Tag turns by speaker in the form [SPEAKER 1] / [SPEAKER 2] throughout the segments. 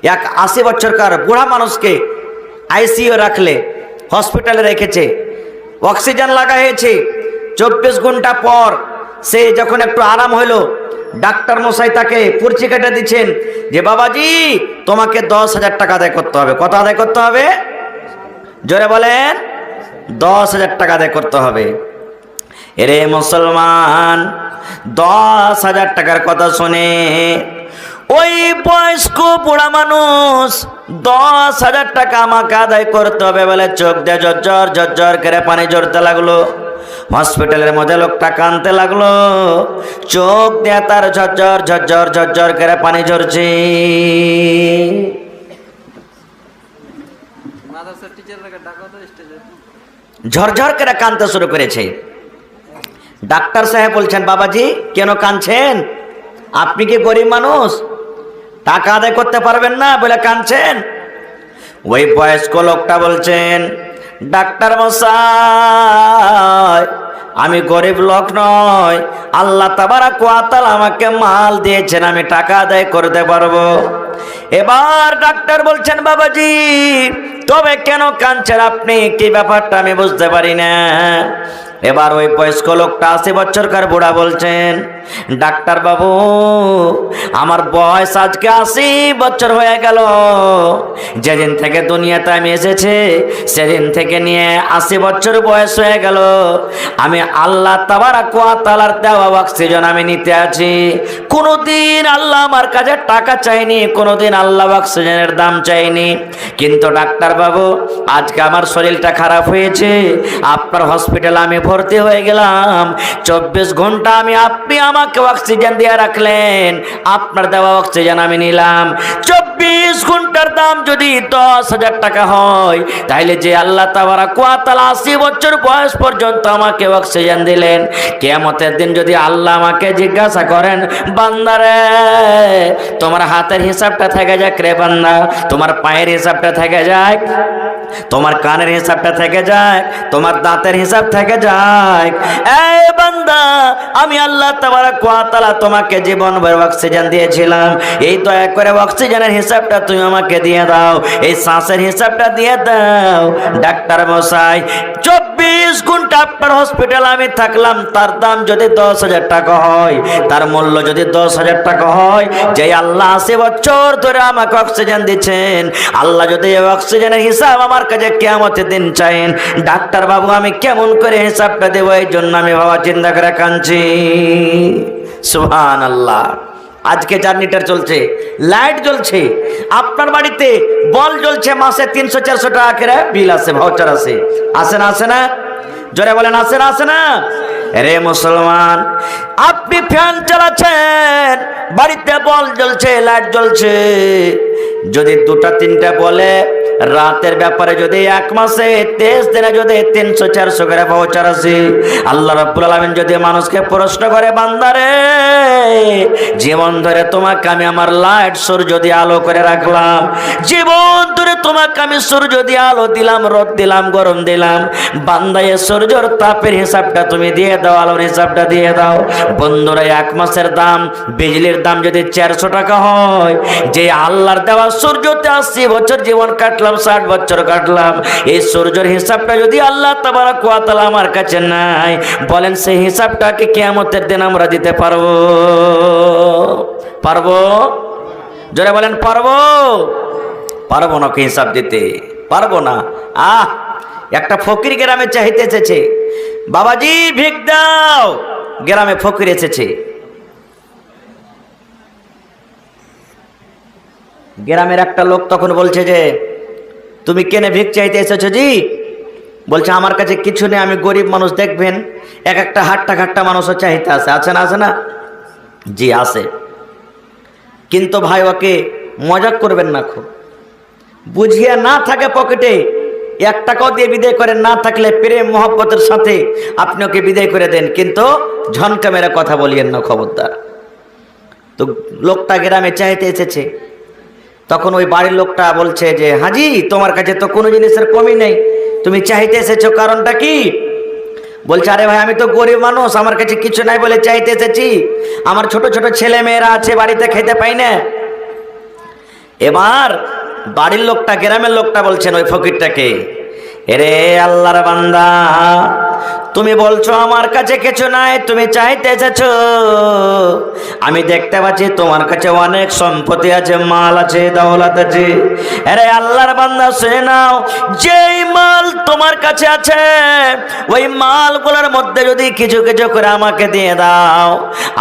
[SPEAKER 1] এক 80 বছরকার বুড়া মানুষকে আইসিইউ রাখলে, হসপিটালে রেখেছে, অক্সিজেন লাগা হয়েছে। 24 ঘন্টা পর সে যখন একটু আরাম হইল, ডাক্তার মশাই তাকে পর্চি কেটে দিচ্ছেন যে বাবাজি তোমাকে 10,000 টাকা আদায় করতে হবে। কত আদায় করতে হবে? জোরে বলেন, 10,000 টাকা আদায় করতে হবে। এরে মুসলমান, 10,000 টাকার কথা শুনে ওই বয়স্ক বুড়া মানুষ 10,000 টাকা আমাকে আদায় করতে হবে বলে চোখ দিয়ে ঝরঝর ঝরঝর করে পানি ঝরতে লাগলো। হসপিটালের মধ্যে লোকটা কাঁদতে লাগলো, চোখ দিয়ে তার ঝরঝর ঝরঝর ঝরঝর করে পানি ঝরছে। ঝরঝর করে কাঁদতে শুরু করেছে। ডাক্তার সাহেব বলছেন বাবাজি কেন কাঁদছেন? আপনি কি গরিব মানুষ, টাকা আদায় করতে পারবেন না বলে কাঁদছেন? ওই বয়স্ক লোকটা বলছেন ডাক্তার মশাই আমি গরিব লোক নয়, আল্লাহ তাবারাক ওয়া তাআলা আমাকে মাল দিয়েছেন, আমি টাকা আদায় করতে পারবো। এবার ডাক্তার বলছেন বাবাজি তবে কেন কাঁদছেন আপনি, কি ব্যাপারটা আমি বুঝতে পারি না। এবার ওই বয়স্ক লোকটা 80 বছরকার বুড়া বলছেন ডাক্তার বাবু আমার বয়স আজকে 80 বছর হয়ে গেল, যেদিন থেকে দুনিয়াতে আমি এসেছি সেদিন থেকে নিয়ে 80 বছর বয়স হয়ে গেল, আমি আল্লাহ তাবারাক ওয়া তাআলার দেওয়া অক্সিজেন আমি নিতে আছি। কোনোদিন আল্লাহ আমার কাছে টাকা চাইনি, কোনোদিন আল্লাহ অক্সিজেনের দাম চাইনি, কিন্তু ডাক্তার বাবু আজকে আমার শরীরটা খারাপ হয়েছে, আপনার হসপিটালে আমি ভর্তি হয়ে গেলাম, 24 ঘন্টা আপনি আমাকে অক্সিজেন দিয়ে রাখলেন, আপনার দেওয়া অক্সিজেন আমি নিলাম। 24 ঘন্টার দাম যদি 10,000 টাকা হয় তাহলে যে আল্লাহ তাবারাক ওয়া তাআলা 80 বছর বয়স পর্যন্ত আমাকে অক্সিজেন দিলেন, কিয়ামতের দিন যদি আল্লাহ আমাকে জিজ্ঞাসা করেন বান্দারে তোমার হাতের হিসাবটা থেকে যাক রে বান্দা, তোমার পায়ের হিসাবটা থেকে যায়, তোমার কানের হিসাবটা থেকে যায়, তোমার দাঁতের হিসাব থেকে যায়, এই বান্দা আমি আল্লাহ তাবারাক ওয়া তাআলা তোমাকে জীবন ভর অক্সিজেন দিয়েছিলাম, এই দয়া করে অক্সিজেনের হিসাবটা তুমি আমাকে দিয়ে দাও, এই শ্বাসের হিসাবটা দিয়ে দাও। ডাক্তার মশাই 24 ঘন্টা আপনার হসপিটাল আমি থাকলাম, তার দাম যদি 10,000 টাকা হয়, তার মূল্য যদি 10,000 টাকা হয়, যে আল্লাহ 80 বছর ধরে আমাকে অক্সিজেন দিচ্ছেন, আল্লাহ যদি এই অক্সিজেনের হিসাব আমার কাছে কিয়ামতের দিন চাইেন, ডাক্তার বাবু আমি কেমন করে হিসাবটা দেবো, এই জন্য আমি বাবা চিন্তা করে কাঁদছি। সুবহানাল্লাহ। আজকে জার্নিটার চলছে, লাইট জ্বলছে, আপনার বাড়িতে বল জ্বলছে, মাসে 300-400 টাকা করে বিল আছে, ভাউচার আছে, আসে না আসে না? জোরে বলেন আসে না আসে না? রে মুসলমান আপনি ফ্যান চালাচ্ছেন, বাড়িতে বল জ্বলছে, লাইট জ্বলছে, যদি 2-3টা বলে রাতের ব্যাপারে যদি 1 মাসে 23 দিনে যদি 300-400 করে ভাউচার আছে, আল্লাহ রাব্বুল আলামিন যদি মানুষকে প্রশ্ন করে বান্দারে জীবন ধরে তোমাকে আমি আমার লাইট সূর্য দিয়ে আলো করে রাখলাম, জীবন ধরে তোমাকে আমি সূর্য দিয়ে আলো দিলাম, রোদ দিলাম, গরম দিলাম, বান্দা এই সূর্যের তাপের হিসাবটা তুমি দিয়ে দাও, আলোর হিসাবটা দিয়ে দাও। বন্ধুরা 1 মাসের দাম বিজলির দাম যদি 400 টাকা হয়, যে আল্লাহর দেওয়া সূর্যতে 80 বছর জীবন কাটলাম, 60 বছর কাটলাম, এই সূর্যের হিসাবটা যদি আল্লাহ তাবারাক ওয়া তাআলা আমার কাছে নাই, বলেন সেই হিসাবটাকে কিয়ামতের দিন আমরা দিতে পারবো? পারবো? জোরে বলেন পারবো? পারবো না, হিসাব দিতে পারবো না। একটা ফকির গ্রামে চাইতে এসেছে, বাবাজি ভিক দাও, গ্রামে ফকির এসেছে। গ্রামের একটা লোক তখন বলছে যে তুমি কেনে ভিক চাইতে এসেছো জি? বলছে আমার কাছে কিছু নেই, আমি গরিব মানুষ, দেখবেন এক একটা হাট্টা খাট্টা মানুষও চাইতে আসে, আছে না আছে না? জি আছে, কিন্তু ভাই ওকে মজাক করবেন না, খুব বুঝিয়ে না থাকে পকেটে 1 টাকাও দিয়ে বিদায় করেন, না থাকলে প্রেম মহব্বতের সাথে আপনি ওকে বিদায় করে দেন, কিন্তু ঝনকা মেরে কথা বলিয়েন না, খবরদার। তো লোকটা গ্রামে চাইতে এসেছে, তখন ওই বাড়ির লোকটা বলছে যে হাজি তোমার কাছে তো কোনো জিনিসের কমি নেই, তুমি চাইতে এসেছো, কারণটা কি? বলছে আরে ভাই আমি তো গরিব মানুষ, আমার কাছে কিছু নাই বলে চাইতে এসেছি, আমার ছোট ছোট ছেলে মেয়েরা আছে, বাড়িতে খেতে পাই না, এবার বাড়ির লোকটা, গ্রামের লোকটা বলছেন ওই ফকিরটাকে, এরে আল্লাহর বান্দা, তুমি বলছো আমার কাছে কিছু নাই, তুমি চাইতে এসেছো, আমি দেখতে পাচ্ছি তোমার কাছে অনেক সম্পত্তি আছে, মাল আছে, দৌলত আছে। আরে আল্লাহর বান্দা শুনে নাও, যেই মাল তোমার কাছে আছে ওই মালগুলোর মধ্যে যদি কিছু কিছু করে আমাকে দিয়ে দাও,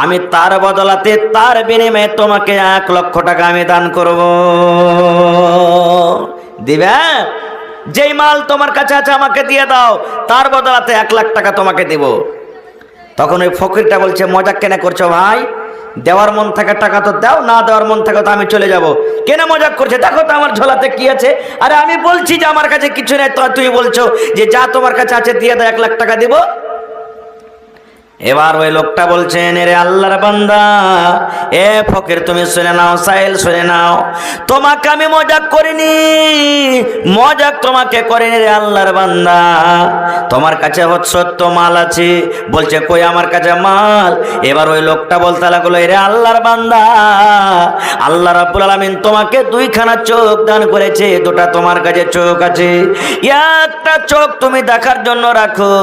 [SPEAKER 1] আমি তার বদলাতে, তার বিনিময়ে তোমাকে 1 লক্ষ টাকা আমি দান করব। দিবে? যেই মাল তোমার কাছে আছে আমাকে দিয়ে দাও, তার বদলাতে 1 লাখ টাকা তোমাকে দিব। তখন ওই ফকিরটা বলছে, মজাক কেন করছো ভাই? দেওয়ার মন থাকে টাকা তো দাও, না দেওয়ার মন থাকে তো আমি চলে যাব। কেন মজাক করছে? দেখো তো আমার ঝোলাতে কি আছে। আরে আমি বলছি যে আমার কাছে কিছু নেই, তো তুমি বলছো যে যা তোমার কাছে আছে দিয়ে দাও, 1 লাখ টাকা দিব। এবার ওই লোকটা বলছেন, এরে আল্লাহর বান্দা, এ ফকির তুমি শুনে নাও, সাইল শুনে নাও, তোমাকে আমি মজাক করিনি, মজাক তোমাকে করিনি রে আল্লাহর বান্দা। তোমার কাছে সত্য মাল আছে। বলছে, কই আমার কাছে মাল? এবার ওই লোকটা বলতে লাগলো, এরে আল্লাহর বান্দা, আল্লাহ রাব্বুল আলামিন তোমাকে 2খানা চোখ দান করেছে, 2টা তোমার কাছে চোখ আছে, একটা চোখ তুমি দেখার জন্য রাখো,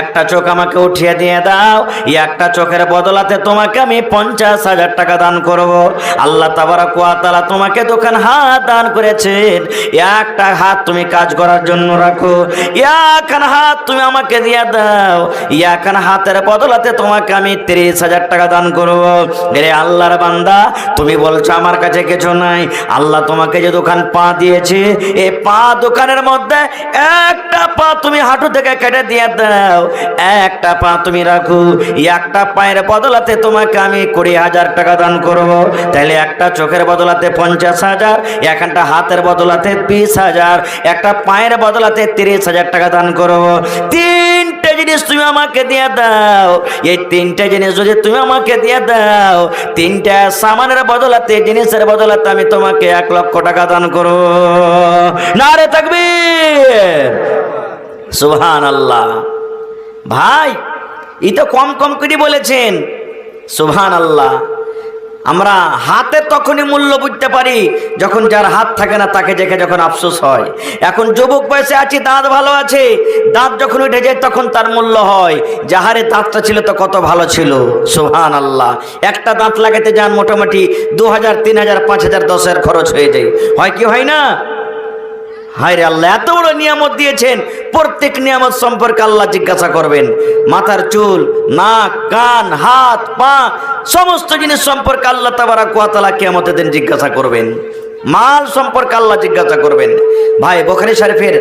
[SPEAKER 1] একটা চোখ আমাকে উঠিয়ে দিয়ে দাও, একটা চোখের বদলাতে তোমাকে আমি 50,000 টাকা দান করব। আল্লাহ তাবারক ওয়া তাআলা তোমাকে 2খান হাত দান করেছেন, একটা হাত তুমি কাজ করার জন্য রাখো, একখান হাত তুমি আমাকে দিয়ে দাও, একখান হাতের বদলাতে তোমাকে আমি 30,000 টাকা দান করব। রে আল্লাহর বান্দা, তুমি বলছো আমার কাছে কিছু নাই, আল্লাহ তোমাকে যে 2খান পা দিয়েছে, এই পা 2খানের মধ্যে একটা পা তুমি হাঁটু থেকে কেটে দিয়ে দাও, একটা পা তুমি রাখো, একটা পায়ের বদলাতে তোমাকে আমি 20,000 টাকা দান করব। তাহলে একটা চোখের বদলাতে 50,000, একটা হাতের বদলাতে 20,000, একটা পায়ের বদলাতে 30,000 টাকা দান করব। 3টে জিনিস তুমি আমাকে দিয়ে দাও, এই 3টে জিনিস যদি তুমি আমাকে দিয়ে দাও, 3টা সামানের বদলাতে, জিনিসের বদলাতে আমি তোমাকে 1 লক্ষ টাকা দান করব। নারে তাকবীর, সুবহানাল্লাহ। ভাই, এই তো কম কম করে বলেছেন, সুবহানাল্লাহ। আমরা হাতে তখনই মূল্য বুঝতে পারি যখন যার হাত থাকে না তাকে দেখে যখন আফসোস হয়। এখন যুবক বয়সে আছি, দাঁত ভালো আছে, দাঁত যখন উঠে যায় তখন তার মূল্য হয়, যাহারে দাঁতটা ছিল তো কত ভালো ছিল, সুবহানাল্লাহ। একটা দাঁত লাগাতে যান মোটামুটি 2,000, 3,000, 5,000, 10,000 খরচ হয়ে যায়, হয় কি হয় না? হায় রে আল্লাহ, এত বড় নিয়ামত দিয়েছেন, প্রত্যেক নিয়ামত সম্পর্কে আল্লাহ জিজ্ঞাসা করবেন। মাথার চুল, নাক, কান, হাত, পা, সমস্ত জিনিস সম্পর্কে আল্লাহ তাবারক ওয়া তাআলা কিয়ামতের দিন জিজ্ঞাসা করবেন। মাল সম্পর্কে আল্লাহ জিজ্ঞাসা করবেন। ভাই, বুখারী শরীফের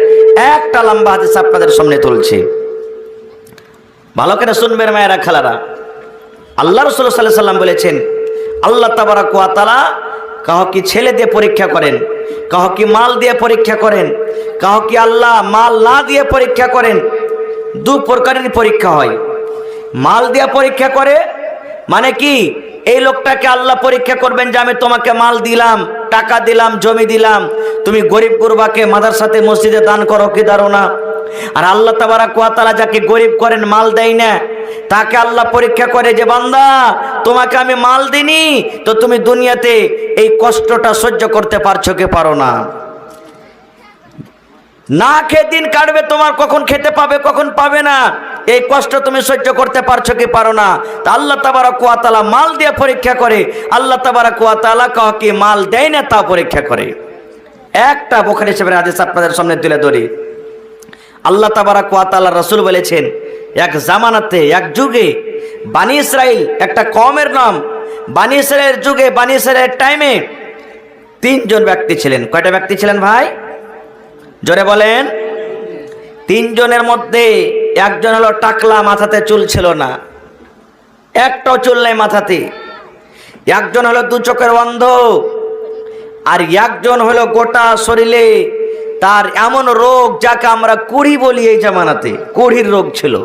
[SPEAKER 1] একটা লম্বা হাদিস আপনাদের সামনে তুলছি, ভালো করে শুনবেন মায়েরা, খালারা। আল্লাহ রাসূল সাল্লাল্লাহু আলাইহি সাল্লাম বলেছেন, আল্লাহ তাবারক ওয়া তাআলা কাহ কি ছেলে দিয়ে পরীক্ষা করেন, কাহ কি মাল দিয়ে পরীক্ষা করেন, কাহ কি আল্লাহ মাল না দিয়ে পরীক্ষা করেন। 2 প্রকারের পরীক্ষা হয়। মাল দিয়ে পরীক্ষা করে মানে কি, এই লোকটাকে আল্লাহ পরীক্ষা করবেন যে আমি তোমাকে মাল দিলাম, টাকা দিলাম, জমি দিলাম, তুমি গরিব গুরবাকে মাদ্রাসাতে মসজিদে দান করো কি দাও না। আর আল্লাহ তাবারক ওয়া তাআলা যাকে গরিব করেন, মাল দেয় না, তাকে আল্লাহ পরীক্ষা করে যে বান্দা তোমাকে আমি মাল দিনি, তো তুমি দুনিয়াতে এই কষ্টটা সহ্য করতে পারছো কি পারো না। না খেয়ে দিন কাটবে তোমার, কখন খেতে পাবে কখন পাবে না, এই কষ্ট তুমি সহ্য করতে পারছো কি পারো না। তা আল্লাহ তাবারক ওয়া তাআলা মাল দিয়ে পরীক্ষা করে, আল্লাহ তাবারক ওয়া তাআলা কাউকে মাল দেয় না তা পরীক্ষা করে। একটা বুখারী শরীফের হাদিস আপনাদের সামনে তুলে ধরি। আল্লাহ তাবারক ওয়া তাআলা রাসূল বলেছেন, এক জামানাতে, এক যুগে বানি ইসরাইল একটা কওমের নাম, বানি ইসরাইলের যুগে, বানি ইসরাইলের টাইমে 3 জন ব্যক্তি ছিলেন। কয়টা ব্যক্তি ছিলেন ভাই? জোরে বলেন। 3 জনের মধ্যে একজন হলো টাকলা, মাথাতে চুল ছিল না, একটাও চুল নেই মাথাতে। একজন হলো 2 চোখের অন্ধ, আর একজন হলো গোটা শরীরে তার এমন রোগ যাকে আমরা কুড়ি বলি, এই জামানাতে কুড়ির রোগ ছিল।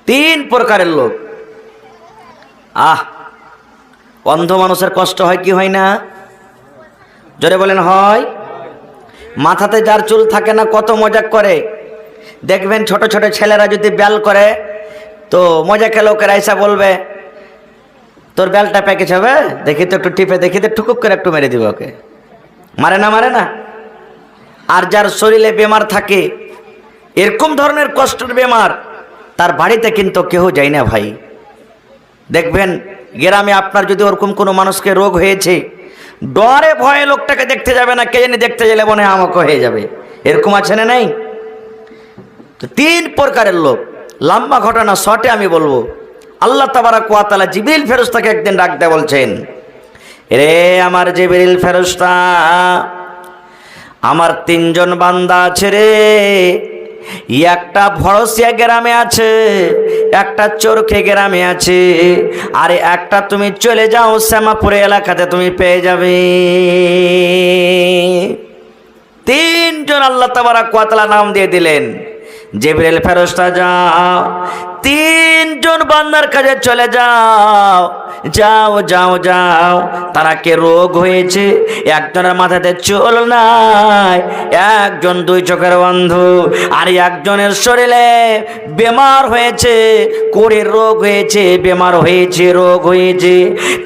[SPEAKER 1] 3 প্রকারের লোক। অন্ধ মানুষের কষ্ট হয় কি হয় না? জোরে বলেন হয়। মাথাতে যার চুল থাকে না কত মজাক করে, দেখবেন ছোট ছোট ছেলেরা যদি ব্যাল করে তো মজা কে লোকেরা এসে বলবে, তোর বেলটা প্যাকেজ হবে, দেখি তো একটু টিপে দেখি তো, ঠুকুক করে একটু মেরে দিব ওকে। মারে না, মারে না। আর যার শরীরে বেমার থাকে, এরকম ধরনের কষ্টের বেমার, তার বাড়িতে কিন্তু কেউ যায় না ভাই। দেখবেন গ্রামে আপনার যদি ওরকম কোনো মানুষকে রোগ হয়েছে, ডরে ভয়ে লোকটাকে দেখতে যাবে না, কে জানি দেখতে গেলে মনে হয় আমাকে হয়ে যাবে, এরকম আছে না নাই? তো 3 প্রকারের লোক, লম্বা ঘটনা শর্টে আমি বলবো। আল্লাহ তাবারাক ওয়া তাআলা জিবরিল ফেরেশতাকে একদিন ডাকতে বলছেন, রে আমার জিবরিল ফেরেশতা, আমার 3 জন বান্দা আছে রে, একটা ভরসিয়া গ্রামে আছে, একটা চরখে গ্রামে আছে, আর একটা তুমি চলে যাও শ্যামাপুরে এলাকাতে, তুমি পেয়ে যাবে। 3 জন আল্লাহ তাবারাক ওয়া তাআলা নাম দিয়ে দিলেন। জিবরিল ফেরেশতা যাও, 3 জন বান্দার কাছে চলে যাও, যাও যাও যাও। তারা কে রোগ হয়েছে, একজনের মাথাতে চুল নাই, একজন 2 চোখের অন্ধ, আর একজনের শরীরে বেমার হয়েছে, কোড়ের রোগ হয়েছে, বেমার হয়েছে, রোগ হয়েছে।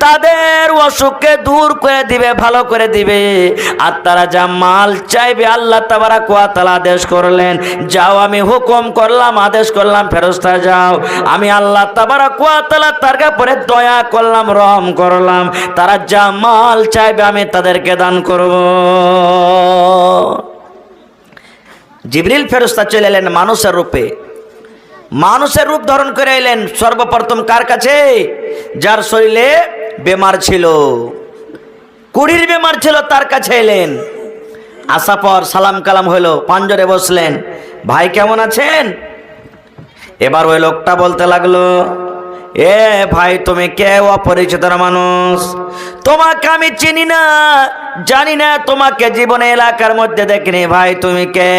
[SPEAKER 1] তাদের অসুখকে দূর করে দিবে, ভালো করে দিবে। আর তারা যা মাল চাইবে আল্লাহ তাবারাক ওয়া তাআলা আদেশ করলেন, যাও, আমি হুকুম করলাম, আদেশ করলাম, ফেরেশতা যাও। আমি আল্লাহ তাবারাক ওয়া তাআলা তার উপরে দয়া করলাম, রহম করলাম, তারা যা মাল চাইবে আমি তাদেরকে দান করব। জিবরিল ফেরেশতা চলে এলেন মানুষের রূপে, মানুষের রূপ ধারণ করে এলেন সর্বপ্রথম কার কাছে? যার শরীরে বেমার ছিল, কুড়ির বেমার ছিল, তার কাছে এলেন। আসা পর সালাম কালাম হলো, পাঞ্জরে বসলেন, ভাই কেমন আছেন? এবার ওই লোকটা বলতে লাগলো, এ ভাই তুমি কে? অপরিচিত মানুষ, তোমাকে আমি চিনি না, জানি না, তোমাকে জীবনে এলাকার মধ্যে দেখিনি। ভাই তুমি কে?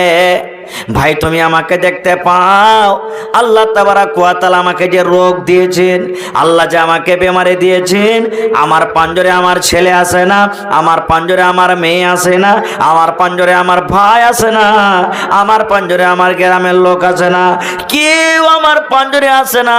[SPEAKER 1] ভাই তুমি আমাকে দেখতে পাও? আল্লাহ তাবারাক ওয়া তাআলা আমাকে যে রোগ দিয়েছেন, আল্লাহ যে আমাকে বেমারে দিয়েছেন, আমার পাঞ্জরে আমার ছেলে আসে না, আমার পাঞ্জরে আমার মেয়ে আসে না, আমার পাঞ্জরে আমার ভাই আসে না, আমার পাঞ্জরে আমার গ্রামের লোক আসে না, কেউ আমার পাঞ্জরে আসে না।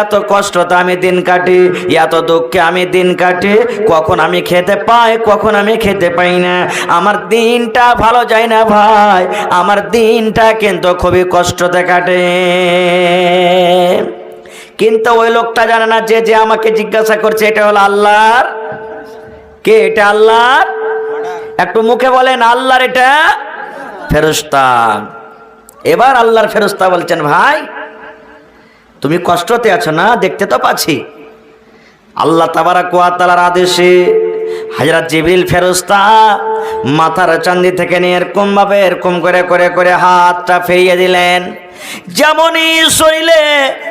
[SPEAKER 1] এত কষ্টতে আমি দিন কাটি, এত দুঃখে আমি দিন কাটি, কখন আমি খেতে পাই, কখন আমি খেতে পাই না, আমার দিনটা ভালো যায় না ভাই, আমার দিনটা কিন্তু খুবই কষ্টতে কাটে। কিন্তু ওই লোকটা জানে না যে যে আমাকে জিজ্ঞাসা করছে এটা হলো আল্লাহর কে? এটা আল্লাহর, একটু মুখে বলেন আল্লাহর এটা ফেরেশতা। এবার আল্লাহর ফেরেশতা বলছেন, ভাই তুমি কষ্টতে আছো না, দেখতে তো পাচ্ছি। আল্লাহ তাবারাক ওয়া তাআলার আদেশে হযরত জিবরিল ফেরেশতা মাথার চাঁদি থেকে নিয়ে এরকম ভাবে এরকম করে করে করে হাতটা ফিরিয়ে দিলেন। যেমনই শরীরে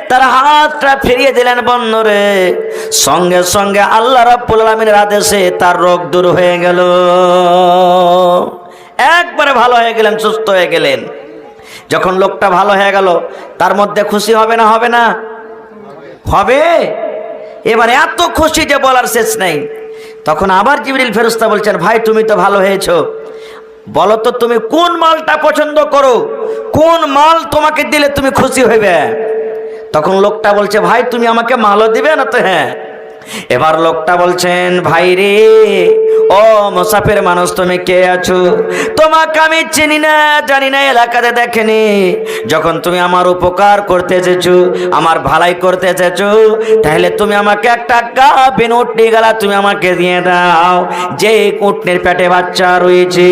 [SPEAKER 1] তার হাতটা ফিরিয়ে দিলেন বন্ধুরে, সঙ্গে সঙ্গে আল্লাহ রাব্বুল আলামিনের আদেশে তার রোগ দূর হয়ে গেল, একবারে ভালো হয়ে গেলেন, সুস্থ হয়ে গেলেন। যখন লোকটা ভালো হয়ে গেল, তার মধ্যে খুশি হবে না? হবে না? হবে। এবার এত খুশি যে বলার শেষ নাই। তখন আবার জিবরিল ফেরেশতা বলছেন, ভাই তুমি তো ভালো হয়েছো, বলো তো তুমি কোন মালটা পছন্দ করো, কোন মাল তোমাকে দিলে তুমি খুশি হইবে? তখন লোকটা বলছে, ভাই তুমি আমাকে মালও দিবে না তো? হ্যাঁ। এবার লোকটা বলছেন, ভাই রে, ও মুসাফির মানুষ, তুমি কে আছো? তোমাকে আমি চিনি না, জানি না, এলাকাতে দেখেনি। যখন তুমি আমার উপকার করতে এসেছো, আমার ভালাই করতে এসেছো, তাহলে তুমি আমাকে একটা গাভীন উটনি গলা তুমি আমাকে দিয়ে দাও। যে উটনির পেটে বাচ্চা রয়েছে,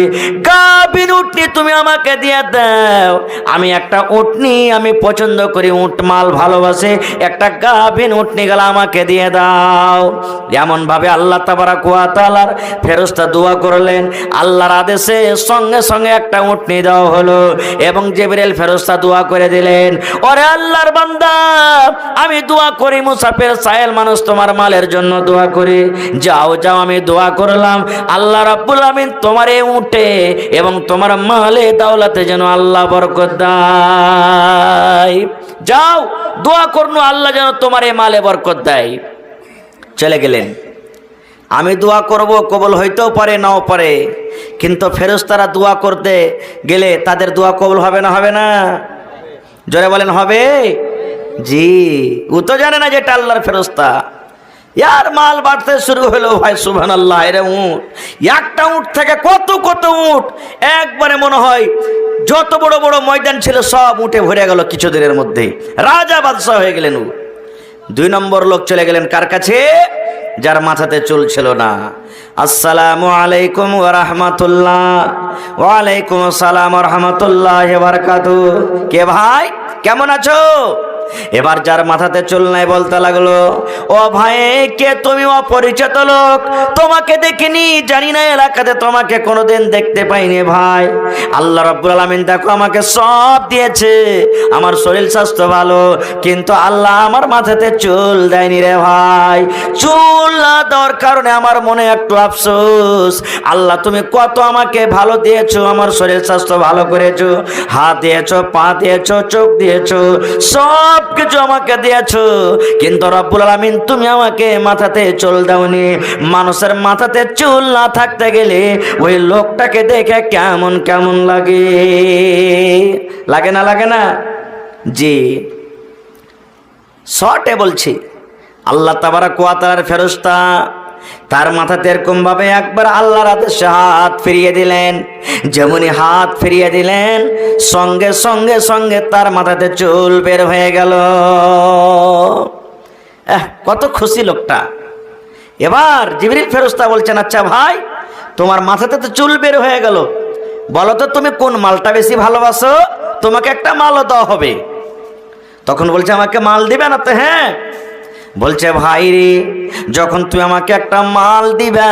[SPEAKER 1] গাভীন উটনি তুমি আমাকে দিয়ে দাও। আমি একটা উটনি আমি পছন্দ করি, উট মাল ভালোবাসে, একটা গাভীন উটনি গলা আমাকে দিয়ে দাও। এমন ভাবে আল্লাহ তাবারাক ওয়া তাআলার ফেরেশতা দোয়া করলেন, আল্লাহর আদেশে সঙ্গে সঙ্গে একটা উটনি দেওয়া হলো। এবং জিবরিল ফেরেশতা দোয়া করে দিলেন, ওরে আল্লাহর বান্দা, আমি দোয়া করি, মুসাফির সায়েল মানুষ তোমার মালের জন্য দোয়া করি, যাও যাও, আমি দোয়া করলাম আল্লাহ রাব্বুল আমিন তোমার এই উটে এবং তোমার মালে দাওলাতে যেন আল্লাহ বরকত দেয়। যাও দোয়া করনো, আল্লাহ যেন তোমার এই মালে বরকত দেয়। চলে গেলেন। আমি দোয়া করব, কবুল হইতেও পারে, নাও পারে, কিন্তু ফেরেশতারা দোয়া করতে গেলে তাদের দোয়া কবুল হবে না? হবে না? জোরে বলেন হবে। জি, ও তো জানে না যে এটা আল্লাহর ফেরেশতা। यार माल बांटते शुरू हलो भाई सुबहानाल्लाह এর উট একটা উট থেকে কত কত উট একবারে মনে হয় যত বড় বড় ময়দান ছিল সব উঠে ভরে গেল কিছুদিনের মধ্যে রাজা বাদশা হয়ে গেলেন। দুই নম্বর লোক চলে গেলেন কার কাছে? যার মাথাতে চুল ছিল না। আসসালামু আলাইকুম ওয়া রাহমাতুল্লাহ। ওয়া আলাইকুম আসসালাম ওয়া রাহমাতুল্লাহি ওয়া বারাকাতুহু। কে ভাই কেমন আছো? এবার যার মাথাতে চুল নাই বলতে লাগলো, ও ভাই কে তুমি? অপরিচিত লোক, তোমাকে দেখিনি, জানি না, এলাকাতে তোমাকে কোনোদিন দেখতে পাইনি ভাই। আল্লাহ রাব্বুল আলামিন দেখো আমাকে সব দিয়েছে, আমার শরীর স্বাস্থ্য ভালো, কিন্তু আল্লাহ আমার মাথাতে চুল দেয়নি রে ভাই। চুল না দেওয়ার কারণে আমার মনে একটু আফসোস। আল্লাহ তুমি কত আমাকে ভালো দিয়েছো, আমার শরীর স্বাস্থ্য ভালো করেছো, হাত দিয়েছো, পা দিয়েছো, চোখ দিয়েছো, সব কিছু আমাকে দিয়েছো, কিন্তু রব্বুল আলামিন তুমি আমাকে মাথাতে চুল দাওনি। মানুষের মাথাতে চুল না থাকতে গেলে ওই লোকটাকে দেখে কেমন কেমন লাগে, লাগে না লাগে না? জি শর্টে বলছি, আল্লাহ তাবারাক ওয়া তাআলার ফেরেশতা তার মাথাতে এরকম ভাবে একবার আল্লাহর আদেশে হাত ফিরিয়ে দিলেন। যেমনি হাত ফিরিয়ে দিলেন সঙ্গে সঙ্গে সঙ্গে তার মাথাতে চুল বের হয়ে গেল। কত খুশি লোকটা। এবার জিবরিল ফেরেশতা বলছেন, আচ্ছা ভাই তোমার মাথাতে তো চুল বের হয়ে গেল, বলো তো তুমি কোন মালটা বেশি ভালোবাসো, তোমাকে একটা মালও দেওয়া হবে। তখন বলছে আমাকে মাল দিবে না তো? হ্যাঁ। বলছে ভাই রে, যখন তুমি আমাকে একটা মাল দিবা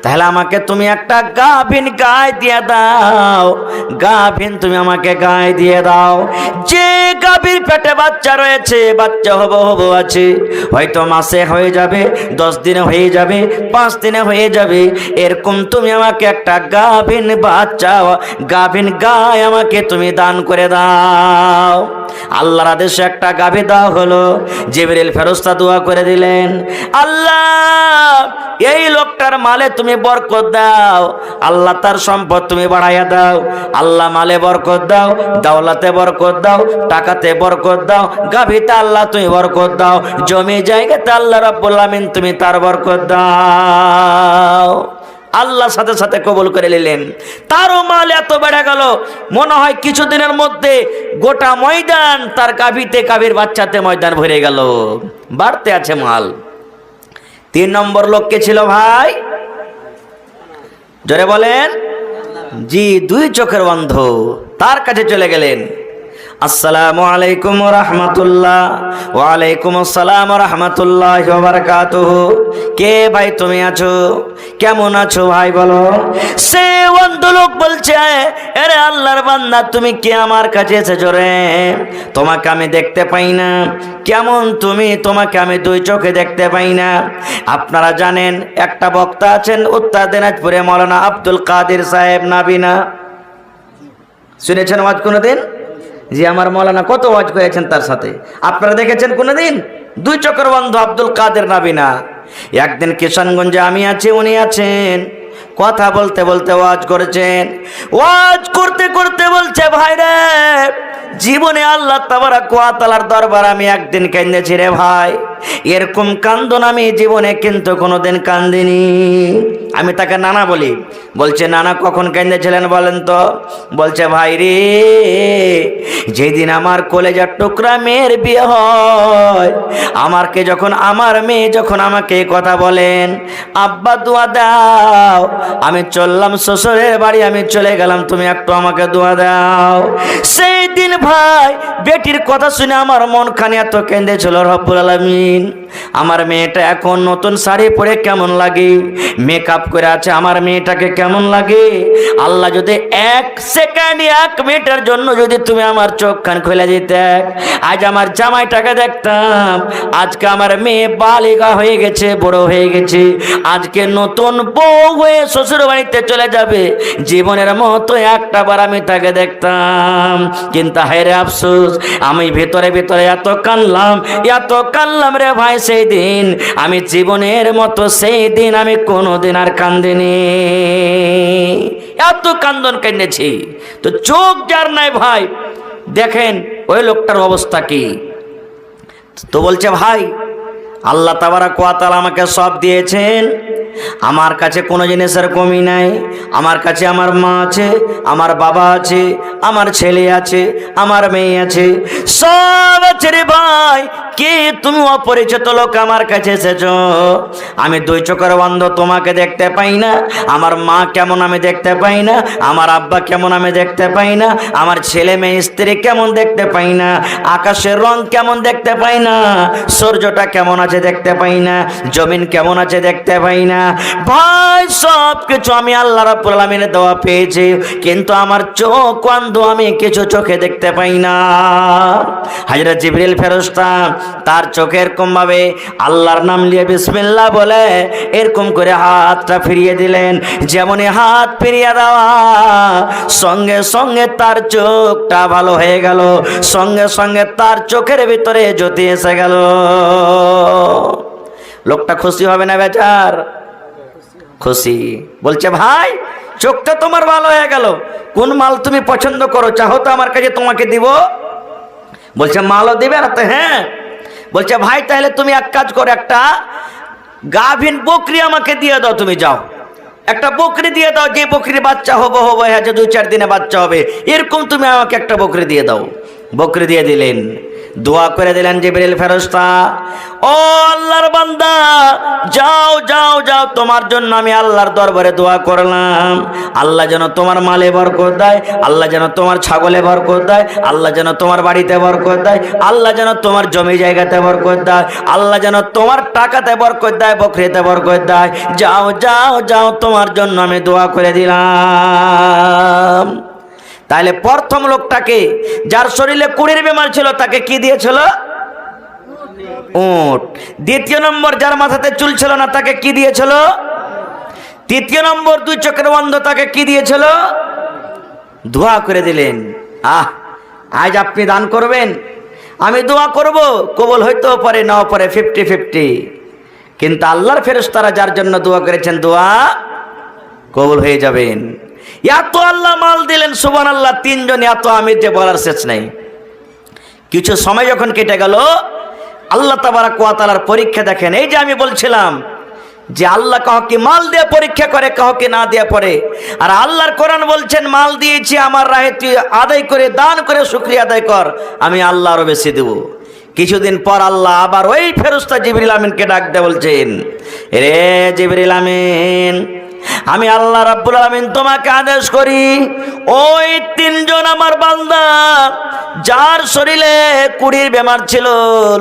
[SPEAKER 1] তাহলে আমাকে তুমি একটা গাভিন গায়ে দিয়ে দাও, গাভিন তুমি আমাকে গায়ে দিয়ে দাও। যে গাভীর পেটে বাচ্চা রয়েছে, বাচ্চা হবো আছে, হয়তো মাসে হয়ে যাবে, 10 দিনে হয়ে যাবে, 5 দিনে হয়ে যাবে, এরকম তুমি আমাকে একটা গাভিন বাচ্চা, গাভিন গায়ে আমাকে তুমি দান করে দাও। আল্লাহর আদেশে একটা গাভী দেওয়া হলো। জিবরিল ফেরেশতা দোয়া করে দিলেন, আল্লাহ এই লোকটার মালে তুমি বরকত দাও, আল্লাহ তার সম্পদ তুমি বাড়াইয়া দাও, আল্লাহ মালে বরকত দাও, দৌলতে বরকত দাও, টাকাতে বরকত দাও, গাভীতে আল্লাহ তুমি বরকত দাও, জমি জায়গাতে আল্লাহ রাব্বুল আলামিন তুমি তার বরকত দাও। আল্লাহ সাথে সাথে কবুল করে নিলেন। তারও মাল এত বেড়ে গেল, মনে হয় কিছুদিনের মধ্যে গোটা ময়দান তার গাভীতে, গাভীর বাচ্চাতে ময়দান ভরে গেল, বাড়তে আছে মাল। 3 নম্বর লোক কে ছিল ভাই? জোরে বলেন। জি 2 চোখের অন্ধ, তার কাছে চলে গেলেন। আসসালামু আলাইকুম ওয়া রাহমাতুল্লাহ। ওয়া আলাইকুম আসসালাম ওয়া রাহমাতুল্লাহি ওয়া বারাকাতুহু। কে ভাই তুমি আছো? কেমন আছো ভাই বলো? সে অন্ধ লোক বলছে, আরে আল্লাহর বান্দা তুমি কি আমার কাছে এসেছো রে? তোমাকে আমি দেখতে পাই না, কেমন তুমি? তোমাকে আমি 2 চোখে দেখতে পাই না। আপনারা জানেন একটা বক্তা আছেন উত্তর দিনাজপুরে, মাওলানা আব্দুল কাদের সাহেব নাবিনা, শুনেছেন ওয়াজ কোনোদিন? জি আমার মাওলানা কত ওয়াজ করেছেন তার সাথে, আপনারা দেখেছেন কোনোদিন? 2 চোখের অন্ধ আব্দুল কাদের নাবিনা। একদিন কিশনগঞ্জে আমি আছি, উনি আছেন, কথা বলতে বলতে ওয়াজ করেছেন। ওয়াজ করতে করতে বলছে, ভাইরে জীবনে আল্লাহ তাবারাক ওয়া তাআলার দরবার আমি একদিন কাঁদেছি রে ভাই, এরকম কান্দন আমি জীবনে কিন্তু কোনোদিন কান্দিনি। আমি তাকে নানা বলি। বলছে নানা কখন কাঁদেছিলেন বলেন তো? বলছে ভাই রে, যেদিন আমার কলেজার টুকরা মেয়ের বিয়ে হয়, আমাকে যখন আমার মেয়ে যখন আমাকে কথা বলেন, আব্বা দোয়া দাও, আমি চললাম শ্বশুরের বাড়ি, আমি চলে গেলাম, তুমি একটু আমাকে দোয়া দাও। সেই দিন ভাই বেটির কথা শুনে আমার মন খানি এত কেঁদেছিল। রব্বুল আলামিন, আমার মেয়েটা এখন নতুন শাড়ি পরে কেমন লাগে, মেকআপ করে আছে, আমার মেয়েটাকে কেমন লাগে। আল্লাহ যদি 1 সেকেন্ড 1 মিনিটের জন্য যদি তুমি আমার চোখ কান খুলে দিতে, আজ আমার জামাইটাকে দেখতাম। আজকে আমার মেয়ে বালিকা হয়ে গেছে, বড় হয়ে গেছে, আজকে নতুন বউ হয়ে শ্বশুর বাড়িতে চলে যাবে, জীবনের মতো একটা বার আমি তাকে দেখতাম। কিন্তু হায়রে আফসোস, আমি ভেতরে ভেতরে এত কানলাম রে ভাই। সেই দিন আমি জীবনের মতো সেই দিন আমি কোনোদিন আর কান্দিনি, এত কান্দন কেঁদেছি। তো চোখ যার নাই ভাই, দেখেন ওই লোকটার অবস্থা কি। তো বলছে ভাই আল্লাহ তাবারাক ওয়া তাআলা আমাকে সব দিয়েছেন, আমার কাছে কোনো জিনিসের কমি নাই। আমার কাছে আমার মা আছে, আমার বাবা আছে, আমার ছেলে আছে, আমার মেয়ে আছে, সব আছে রে ভাই। কে তুমি অপরিচিত লোক আমার কাছে এসেছো? আমি দুই চোখের অন্ধ, তোমাকে দেখতে পাই না। আমার মা কেমন আমি দেখতে পাই না, আমার আব্বা কেমন আমি দেখতে পাই না, আমার ছেলে মেয়ে স্ত্রী কেমন দেখতে পাই না, আকাশের রং কেমন দেখতে পাই না, সূর্যটা কেমন আছে দেখতে পাই না, জমিন কেমন আছে দেখতে পাই না ভাই। সব কিছু আমি আল্লাহ রাব্বুল আলামিনের দেওয়া পেয়েছি, কিন্তু আমার চোখ অন্ধ, আমি কিছু চোখে দেখতে পাই না। হযরত জিবরিল ফেরেশতা তার চোখে এরকম ভাবে আল্লাহর নাম নিয়ে বিসমিল্লাহ বলে এরকম করে হাতটা ফিরিয়ে দিলেন। যেমনই হাত ফিরিয়ে দেওয়া সঙ্গে সঙ্গে তার চোখটা ভালো হয়ে গেল, সঙ্গে সঙ্গে তার চোখের ভিতরে জ্যোতি এসে গেল। লোকটা খুশি হবে না বেচার? খুশি। বলছে ভাই চোখটা তোমার ভালো হয়ে গেল, কোন মাল তুমি পছন্দ করো, চাহো তো আমার কাছে তোমাকে দিব? বলছে মালও দিবে না তো? হ্যাঁ। বলছে ভাই তাহলে তুমি এক কাজ করো, একটা গাভীন বকরি আমাকে দিয়ে দাও, তুমি যাও একটা বকরি দিয়ে দাও, যে বকরির বাচ্চা হবো হ্যাঁ, যে 2-4 দিনে বাচ্চা হবে, এরকম তুমি আমাকে একটা বকরি দিয়ে দাও। বকরি দিয়ে দিলেন, দোয়া করে দিলেন জিবরিল ফেরেশতা, ও আল্লাহর বান্দা যাও যাও যাও, তোমার জন্য আমি আল্লাহর দরবারে দোয়া করলাম, আল্লাহ যেন তোমার মালে বরকত দেয়, আল্লাহ যেন তোমার ছাগলে বরকত দেয়, আল্লাহ যেন তোমার বাড়িতে বরকত দেয়, আল্লাহ যেন তোমার জমি জায়গাতে বরকত দেয়, আল্লাহ যেন তোমার টাকাতে বরকত দেয়, বকরিতে বরকত দেয়। যাও যাও যাও, তোমার জন্য আমি দোয়া করে দিলাম। তাহলে প্রথম লোকটাকে, যার শরীরে কুড়ির বেমার ছিল, তাকে কি দিয়েছিল? উট। দ্বিতীয় নম্বর, যার মাথাতে চুল ছিল না, তাকে কি দিয়েছিল? তৃতীয় নম্বর, 2 চোখের অন্ধ, তাকে কি দিয়েছিল? দোয়া করে দিলেন। আজ আপনি দান করবেন, আমি দোয়া করব, কবুল হইতেও পারে নাও পারে, 50-50। কিন্তু আল্লাহর ফেরেশতারা যার জন্য দোয়া করেছেন, দোয়া কবুল হয়ে যাবেন। এত আল্লাহ মাল দিলেন, সুবহানাল্লাহ। 3 জন এত আমির যে বলার শেষ নাই। কিছু সময় যখন কেটে গেল, আল্লাহ তাবারাক ওয়া তাআলার পরীক্ষা দেখেন। এই যে আমি বলছিলাম যে আল্লাহ কাউকে মাল দিয়ে পরীক্ষা করে, কাউকে না দিয়ে পড়ে। আর আল্লাহর কোরআন বলছেন মাল দিয়েছি আমার রাহে, তুই আদায় করে দান করে শুকরিয়া আদায় কর, আমি আল্লাহ আরো বেশি দেব। কিছুদিন পর আল্লাহ আবার ওই ফেরেশতা জিবরিল আমিনকে ডাক দিয়ে বলছেন, রে জিবরিল আমিন, আমি আল্লাহ রাব্বুল আলামিন তোমাকে আদেশ করি, ওই 3 জন আমার বান্দা যার শরীরে কুড়ির বেমার ছিল,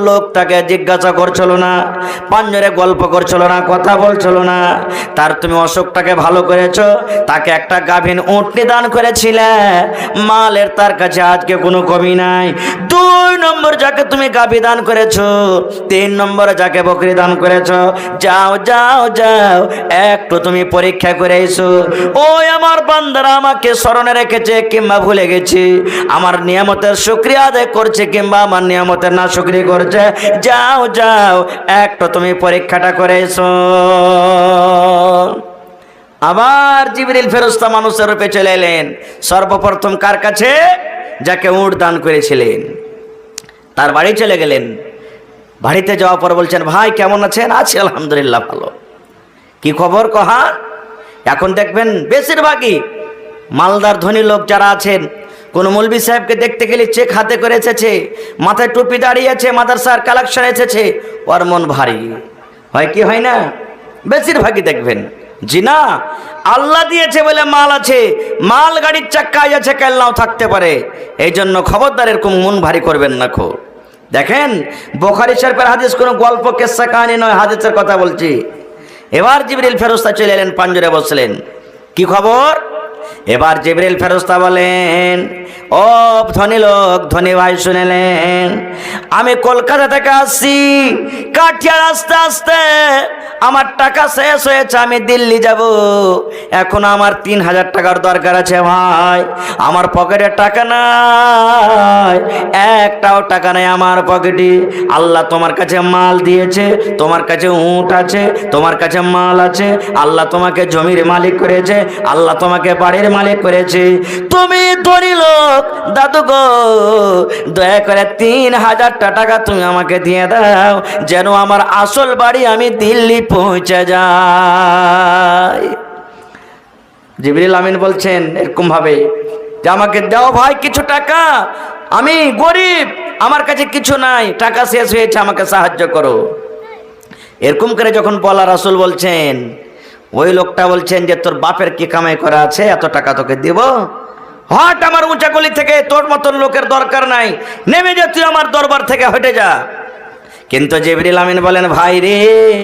[SPEAKER 1] লোকটাকে জিজ্ঞাসা করছিল না, পাঞ্জরে গল্প করছিল না, কথা বলছিল না, তার তুমি অসুখটাকে ভালো করেছো, তাকে একটা গাভীন উটনি দান করেছিলে, মালের তার কাছে আজকে কোনো কমি নাই। 2 নম্বর যাকে তুমি গাভী দান করেছো, 3 নম্বরে যাকে বকরি দান করেছো, যাও যাও যাও একটু তুমি পরীক্ষা করে এসো। ওই আমার বান্দারা আমাকে স্মরণে রেখেছে কিংবা ভুলে গেছে, আমার নিয়ামতের শুকরিয়া আদায় করছে কিংবা আমার নিয়ামতের না শুকরিয়া করছে, যাও যাও একটু তুমি পরীক্ষাটা করে এসো। আবার জিবরিল ফেরেশতা মানুষের রূপে চলে এলেন। সর্বপ্রথম কার কাছে? যাকে উট দান করেছিলেন, তার বাড়ি চলে গেলেন। বাড়িতে যাওয়ার পর বলছেন, ভাই কেমন আছেন? আছি আলহামদুলিল্লাহ ভালো। কি খবর কহা? এখন দেখবেন বেশিরভাগই মালদার ধনী লোক যারা আছেন, কোন মৌলভী সাহেবকে দেখতে গেলে চেক হাতে করে এসেছে, মাথায় টুপি দাঁড়িয়ে আছে, মাদ্রাসার কালেকশন এসেছে, ওর মন ভারী হয় কি হয় না? বেশিরভাগই দেখবেন। জি না, আল্লাহ দিয়েছে বলে মাল আছে, মাল গাড়ির চাক্কায় আছে, কাল নাও থাকতে পারে। এই জন্য খবরদার এরকম মন ভারী করবেন না। দেখেন বুখারী শরীফের হাদিস, কোনো গল্প কিসসা কাহিনী নয়, হাদিসের কথা বলছি। এবার জিবরিল ফেরেশতা চলে এলেন, পাঞ্জরে বসলেন। কি খবর? এবার জিবরিল ফেরেশতা বলেন, ও ধনী লোক, ধনী ভাই শুনেলেন, আমি কলকাতা থেকে আসছি, কাঠিয়ার আস্তে আস্তে আমার টাকা শেষ হয়েছে, আমি দিল্লি যাব, এখন আমার 3000 টাকার দরকার আছে ভাই, আমার পকেটে টাকা নাই, একটাও টাকা নাই আমার পকেটে। আল্লাহ তোমার কাছে মাল দিয়েছে, তোমার কাছে উট আছে, তোমার কাছে মাল আছে, আল্লাহ তোমাকে জমির মালিক করেছে, আল্লাহ তোমাকে বাড়ির মালিক করেছি, তুমি ধনী লোক দাদু গো, দয়া করে 3000 টাকা তুমি আমাকে দিয়ে দাও, যেন আমার আসল বাড়ি আমি দিল্লি পৌঁছে যাই। জিবরিল আমিন বলছেন এরকম ভাবে যে আমাকে দাও ভাই কিছু টাকা, আমি গরিব, আমার কাছে কিছু নাই, টাকা শেষ হয়েছে, আমাকে সাহায্য করো। এরকম করে যখন বলা, রাসূল বলছেন, ওই লোকটা বলছেন যে তোর বাপের কি কামাই করা আছে, এত টাকা তোকে দিব, হট আমার উঁচা গলি থেকে, তোর মতন লোকের দরকার নাই, নেমে যা, তুই আমার দরবার থেকে হটে যা। কিন্তু জিবরিল আমিন বলেন, ভাই রে